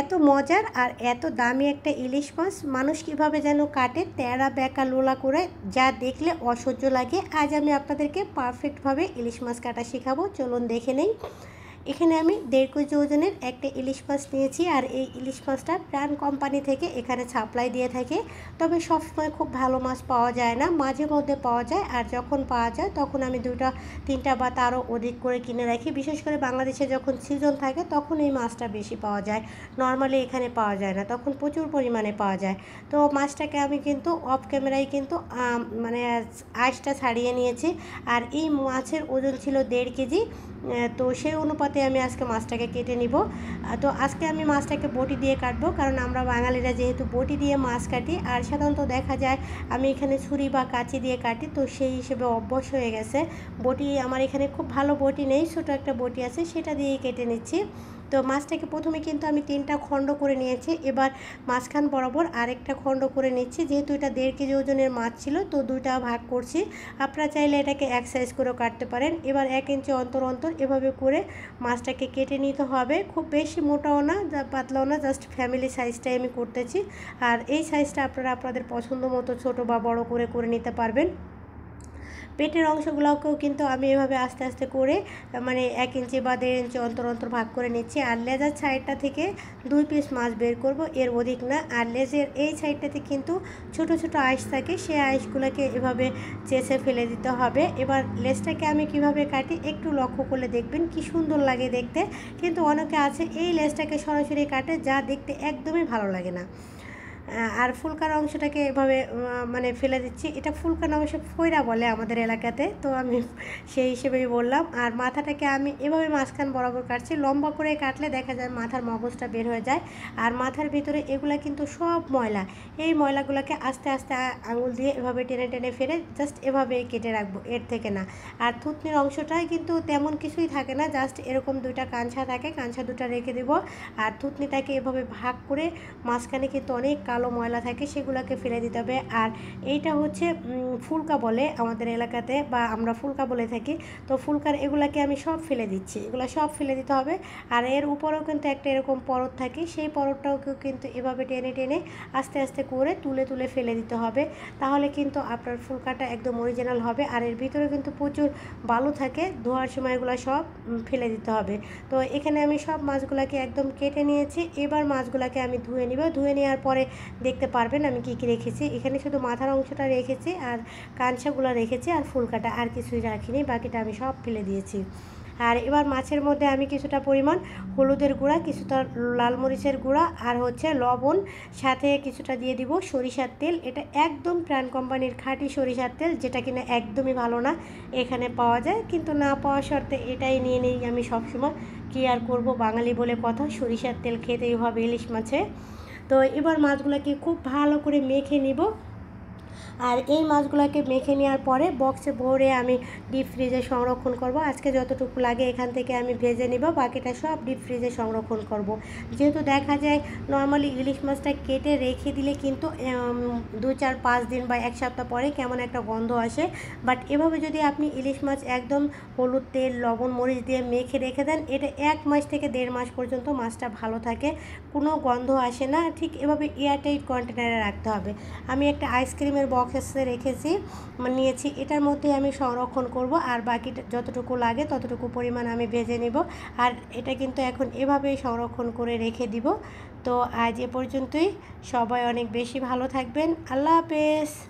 এত মজার আর এত দামি একটা ইলিশ মাছ মানুষ কীভাবে যেন কাটে তেরা বেঁকা লোলা করে, যা দেখলে অসহ্য লাগে। আজ আমি আপনাদেরকে পারফেক্টভাবে ইলিশ মাছ কাটা শেখাবো, চলুন দেখে নেই। এখানে আমি 1.5 কেজি ওজনের একটা ইলিশ মাছ নিয়েছি, আর এই ইলিশ মাছটা প্রাণ কোম্পানি থেকে এখানে সাপ্লাই দিয়ে থাকে। তবে সবসময় খুব ভালো মাছ পাওয়া যায় না, মাঝে মধ্যে পাওয়া যায়, আর যখন পাওয়া যায় তখন আমি 2টা 3টা বা তারও অধিক করে কিনে রাখি। বিশেষ করে বাংলাদেশে যখন সিজন থাকে তখন এই মাছটা বেশি পাওয়া যায়, নর্মালি এখানে পাওয়া যায় না, তখন প্রচুর পরিমাণে পাওয়া যায়। তো মাছটাকে আমি কিন্তু অফ ক্যামেরায় কিন্তু মানে আঁশটা ছাড়িয়ে নিয়েছি, আর এই মাছের ওজন ছিল 1.5 কেজি। তো সেই অনুপাতে আমি আজকে মাছটাকে কেটে নিব। তো আজকে আমি মাছটাকে বটি দিয়ে কাটবো, কারণ আমরা বাঙালিরা যেহেতু বটি দিয়ে মাছ কাটি, আর সাধারণত দেখা যায় আমি এখানে ছুরি বা কাঁচি দিয়ে কাটি, তো সেই হিসেবে অভ্যাস হয়ে গেছে। বটি আমার এখানে খুব ভালো বটি নেই, ছোটো একটা বটি আছে, সেটা দিয়েই কেটে নিচ্ছি। তো মাছটাকে প্রথমে কিন্তু আমি 3টা খণ্ড করে নিয়েছি, এবার মাঝখান বরাবর আরেকটা খণ্ড করে নিচ্ছি। যেহেতু এটা 1.5 কেজি ওজনের মাছ ছিল, তো 2টা ভাগ করছি। আপনারা চাইলে এটাকে এক সাইজ করেও কাটতে পারেন। এবার 1 ইঞ্চি অন্তর অন্তর এভাবে করে মাছটাকে কেটে নিতে হবে। খুব বেশি মোটাও না, পাতলাও না, জাস্ট ফ্যামিলি সাইজটাই আমি করতেছি। আর এই সাইজটা আপনারা আপনাদের পছন্দ মতো ছোটো বা বড় করে করে নিতে পারবেন। পেটের অংশগুলোকেও কিন্তু আমি এভাবে আস্তে আস্তে করে মানে 1 ইঞ্চি বা 1.5 ইঞ্চি অন্তর অন্তর ভাগ করে নিচ্ছি। আর লেজার সাইডটা থেকে 2 পিস মাছ বের করব, এর অধিক না। আর লেজের এই সাইডটাতে কিন্তু ছোট ছোট আঁশ থাকে, সেই আঁশগুলোকে এভাবে চেঁচে ফেলে দিতে হবে। এবার লেজটাকে আমি কিভাবে কাটি একটু লক্ষ্য করলে দেখবেন কি সুন্দর লাগে দেখতে। কিন্তু অনেকে আছে এই লেজটাকে সরাসরি কাটে, যা দেখতে একদমই ভালো লাগে না। আর ফুলকার অংশটাকে এভাবে মানে ফেলে দিচ্ছি। এটা ফুলকার অংশ ফয়রা বলে আমাদের এলাকাতে, তো আমি সেই হিসেবেই বললাম। আর মাথাটাকে আমি এভাবে মাঝখান বরাবর কাটছি। লম্বা করে কাটলে দেখা যায় মাথার মগজটা বের হয়ে যায়, আর মাথার ভিতরে এগুলা কিন্তু সব ময়লা। এই ময়লাগুলোকে আস্তে আস্তে আঙুল দিয়ে এভাবে টেনে টেনে ফেলে জাস্ট এভাবে কেটে রাখবো, এর থেকে না। আর থুতনির অংশটাই কিন্তু তেমন কিছুই থাকে না, জাস্ট এরকম 2টা কাঁচা থাকে, কাঁচা 2টা রেখে দেবো। আর থুতনিটাকে এভাবে ভাগ করে মাঝখানে কিন্তু অনেক কালো ময়লা থাকে, সেগুলোকে ফেলে দিতে হবে। আর এইটা হচ্ছে ফুলকা বলে আমাদের এলাকাতে, বা আমরা ফুলকা বলে থাকি। তো ফুলকার এগুলাকে আমি সব ফেলে দিচ্ছি, এগুলো সব ফেলে দিতে হবে। আর এর উপরেও কিন্তু একটা এরকম পরত থাকে, সেই পরতটাকেও কিন্তু এভাবে টেনে টেনে আস্তে আস্তে করে তুলে তুলে ফেলে দিতে হবে। তাহলে কিন্তু আপনার ফুলকাটা একদম অরিজিনাল হবে। আর এর ভিতরে কিন্তু প্রচুর বালু থাকে, ধোয়ার সময় এগুলো সব ফেলে দিতে হবে। তো এখানে আমি সব মাছগুলোকে একদম কেটে নিয়েছি। এবার মাছগুলোকে আমি ধুয়ে নিব। ধুয়ে নেওয়ার পরে দেখতে পারবেন আমি কী কী রেখেছি। এখানে শুধু মাথার অংশটা রেখেছি, আর কাঁচাগুলো রেখেছি, আর ফুলকাটা আর কিছুই রাখিনি, বাকিটা আমি সব ফেলে দিয়েছি। আর এবার মাছের মধ্যে আমি কিছুটা পরিমাণ হলুদের গুঁড়া, কিছুটা লাল মরিচের গুঁড়া, আর হচ্ছে লবণ, সাথে কিছুটা দিয়ে দিব সরিষার তেল। এটা একদম প্রাণ কোম্পানির খাঁটি সরিষার তেল, যেটা কিনা একদমই ভালো না, এখানে পাওয়া যায়, কিন্তু না পাওয়া শর্তে এটাই নিয়ে নেই আমি সবসময়। কী আর করবো, বাঙালি বলে কথা, সরিষার তেল খেতেই হবে ইলিশ মাছে। তো এবার মাছগুলোকে খুব ভালো করে মেখে নিব। আর এই মাছগুলোকে মেখে নেওয়ার পরে বক্সে ভরে আমি ডিপ ফ্রিজে সংরক্ষণ করব। আজকে যতটুকু লাগে এখান থেকে আমি ভেজে নিব, বাকিটা সব ডিপ ফ্রিজে সংরক্ষণ করব। যেহেতু দেখা যায় নর্মালি ইলিশ মাছটা কেটে রেখে দিলে কিন্তু 2, 4, 5 দিন বা 1 সপ্তাহ পরে কেমন একটা গন্ধ আসে। বাট এভাবে যদি আপনি ইলিশ মাছ একদম হলুদ, তেল, লবণ, মরিচ দিয়ে মেখে রেখে দেন, এটা 1 মাস থেকে 1.5 মাস পর্যন্ত মাছটা ভালো থাকে, কোনো গন্ধ আসে না। ঠিক এভাবে এয়ারটাইট কন্টেনারে রাখতে হবে। আমি একটা আইসক্রিমের বক্সে রেখেছি নিয়েছি, এটার মধ্যে আমি সংরক্ষণ করব। আর বাকি যতটুকু লাগে ততটুকু পরিমাণ আমি ভেজে নেব। আর এটা কিন্তু এখন এভাবেই সংরক্ষণ করে রেখে দিব। তো আজ এ পর্যন্তই। সবাই অনেক বেশি ভালো থাকবেন। আল্লাহ হাফেজ।